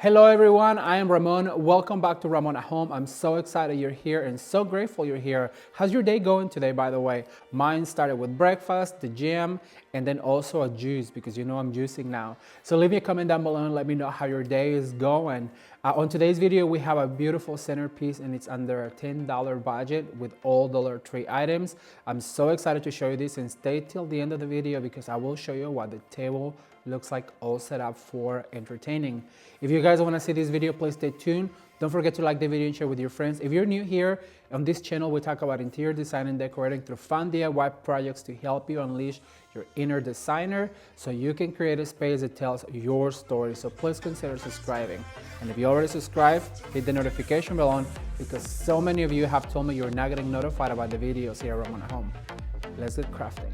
Hello everyone, I am Ramon. Welcome back to Ramon at Home. I'm so excited you're here and so grateful you're here. How's your day going today, by the way? Mine started with breakfast, the gym, and then also a juice because you know I'm juicing now. So leave me a comment down below and let me know how your day is going. On today's video, we have a beautiful centerpiece and it's under a $10 budget with all Dollar Tree items. I'm so excited to show you this and stay till the end of the video because I will show you what the table looks like all set up for entertaining. If you guys want to see this video, please stay tuned. Don't forget to like the video and share with your friends. If you're new here on this channel, we talk about interior design and decorating through fun DIY projects to help you unleash your inner designer so you can create a space that tells your story. So please consider subscribing. And if you already subscribed, hit the notification bell on because so many of you have told me you're not getting notified about the videos here at Ramon at Home. Let's get crafting.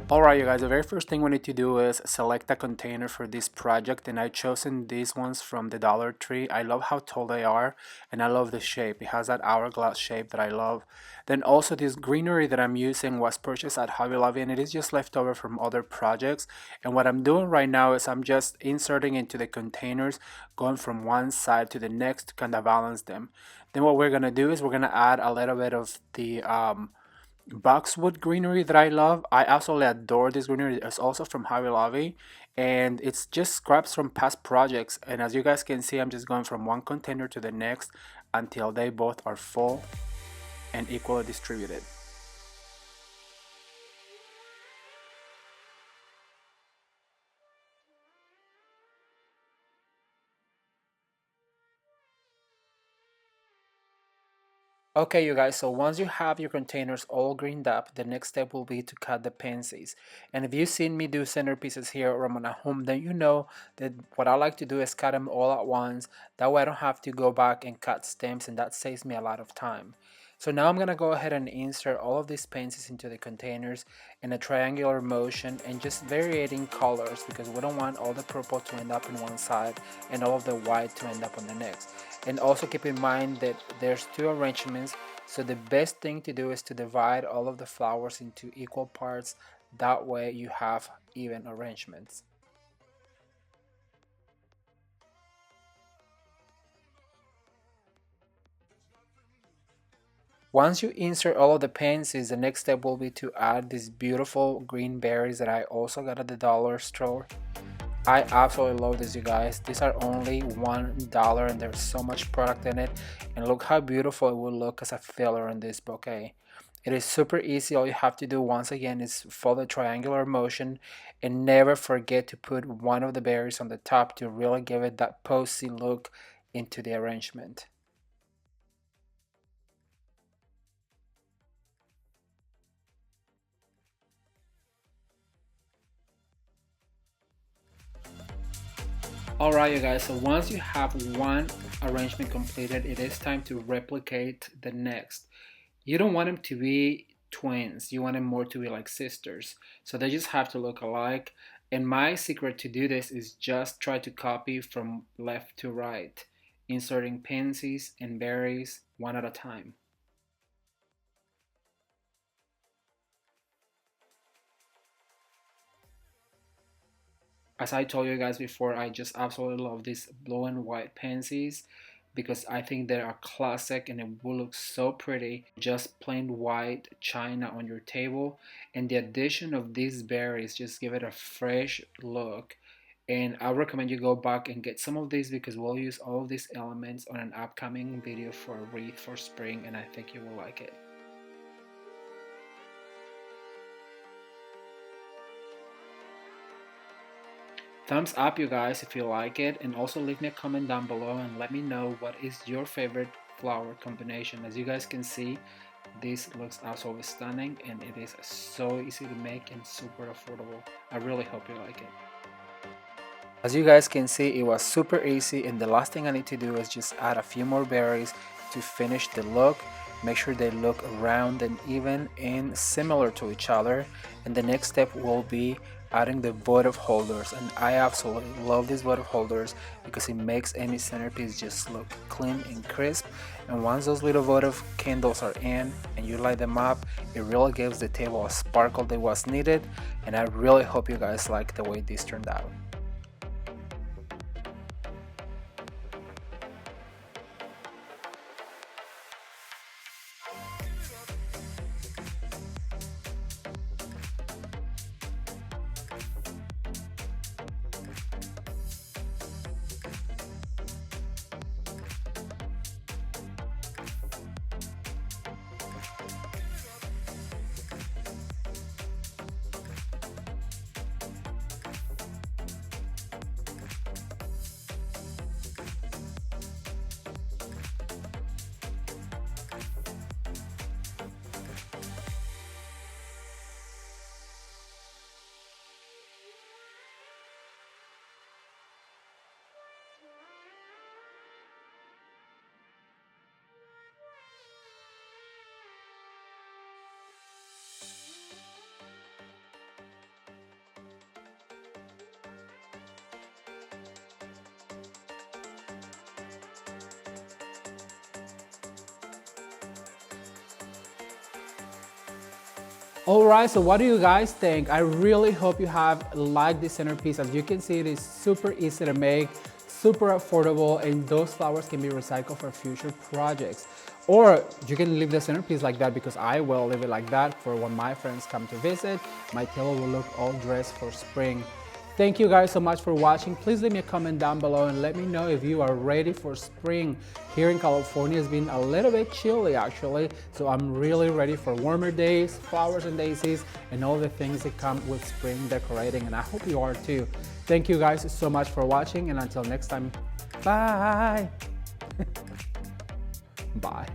Alright you guys, the very first thing we need to do is select a container for this project, and I've chosen these ones from the Dollar Tree. I love how tall they are and I love the shape. It has that hourglass shape that I love. Then also this greenery that I'm using was purchased at Hobby Lobby and it is just left over from other projects. And what I'm doing right now is I'm just inserting into the containers, going from one side to the next to kind of balance them. Then what we're going to do is we're going to add a little bit of the boxwood greenery that I love. I absolutely adore this greenery. It's also from Hobby Lobby and it's just scraps from past projects, and as you guys can see, I'm just going from one container to the next until they both are full and equally distributed. Okay you guys, so once you have your containers all greened up, the next step will be to cut the pansies. And if you've seen me do centerpieces here at Ramon at Home, then you know that what I like to do is cut them all at once. That way I don't have to go back and cut stems, and that saves me a lot of time. So now I'm going to go ahead and insert all of these pansies into the containers in a triangular motion and just varying colors because we don't want all the purple to end up in one side and all of the white to end up on the next. And also keep in mind that there's two arrangements, so the best thing to do is to divide all of the flowers into equal parts. That way you have even arrangements. Once you insert all of the pansies, the next step will be to add these beautiful green berries that I also got at the dollar store. I absolutely love this, you guys. These are only $1 and there's so much product in it, and look how beautiful it will look as a filler in this bouquet. It is super easy. All you have to do once again is follow the triangular motion and never forget to put one of the berries on the top to really give it that posy look into the arrangement. Alright you guys, so once you have one arrangement completed, it is time to replicate the next. You don't want them to be twins, you want them more to be like sisters. So they just have to look alike. And my secret to do this is just try to copy from left to right, inserting pansies and berries one at a time. As I told you guys before, I just absolutely love these blue and white pansies because I think they are classic and it will look so pretty. Just plain white china on your table, and the addition of these berries just give it a fresh look. And I recommend you go back and get some of these because we'll use all of these elements on an upcoming video for a wreath for spring, and I think you will like it. Thumbs up you guys if you like it, and also leave me a comment down below and let me know what is your favorite flower combination. As you guys can see, this looks absolutely stunning and it is so easy to make and super affordable. I really hope you like it. As you guys can see, it was super easy, and the last thing I need to do is just add a few more berries to finish the look. Make sure they look round and even and similar to each other. And the next step will be adding the votive holders, and I absolutely love these votive holders because it makes any centerpiece just look clean and crisp. And once those little votive candles are in and you light them up, it really gives the table a sparkle that was needed, and I really hope you guys like the way this turned out. All right, so what do you guys think? I really hope you have liked this centerpiece. As you can see, it is super easy to make, super affordable, and those flowers can be recycled for future projects. Or you can leave the centerpiece like that, because I will leave it like that for when my friends come to visit. My table will look all dressed for spring. Thank you guys so much for watching. Please leave me a comment down below and let me know if you are ready for spring. Here in California, it's been a little bit chilly actually, so I'm really ready for warmer days, flowers and daisies, and all the things that come with spring decorating, and I hope you are too. Thank you guys so much for watching, and until next time, bye. Bye.